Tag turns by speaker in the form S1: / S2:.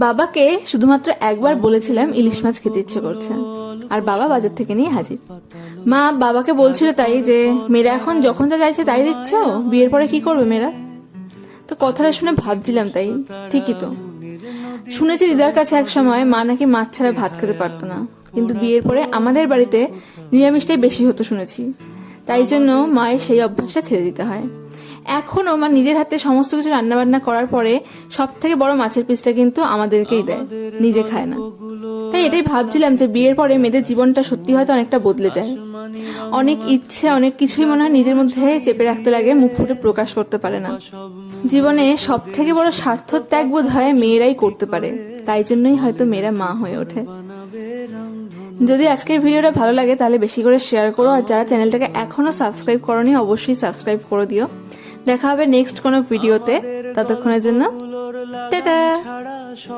S1: বাবাকে শুধুমাত্র একবার বলেছিলাম ইলিশ মাছ খেতে ইচ্ছে করছে, আর বাবা বাজার থেকে নিয়ে হাজির। মা বাবাকে বলছিল তাই যে মেয়েরা এখন যখন যা চাইছে তাই দিচ্ছ, বিয়ের পরে কি করবে মেয়েরা। তো কথাটা শুনে ভাবছিলাম, তাই ঠিকই তো। শুনেছি দিদার কাছে এক সময় মা নাকি মাছ ছাড়া ভাত খেতে পারতো না, কিন্তু বিয়ের পরে আমাদের বাড়িতে নিরামিষটাই বেশি হতো শুনেছি। তাই জন্য মায়ের সেই অভ্যাসটা ছেড়ে দিতে হয়। এখনো মা নিজের হাতে সমস্ত কিছু রান্না বান্না করার পরে সব থেকে বড় মাছের পিসটা কিন্তু আমাদেরকেই দেয়, নিজে খায় না। তাই এটাই ভাবছিলাম যে বিয়ের পরে মেয়েদের জীবনটা সত্যি হয়তো অনেকটা বদলে যায়। অনেক ইচ্ছে, অনেক কিছুই মনে হয় নিজের মধ্যে চেপে রাখতে লাগে, মুখ ফুটে প্রকাশ করতে পারে না। জীবনে সব থেকে বড় স্বার্থ ত্যাগ বোধ হয় মেয়েরাই করতে পারে, তাই জন্যই হয়তো মেয়েরা মা হয়ে ওঠে। যদি আজকের ভিডিওটা ভালো লাগে তাহলে বেশি করে শেয়ার করো, আর যারা চ্যানেলটাকে এখনো সাবস্ক্রাইব করোনি অবশ্যই সাবস্ক্রাইব করে দিও। দেখা হবে নেক্সট কোনো ভিডিওতে, ততক্ষণের জন্য টাটা।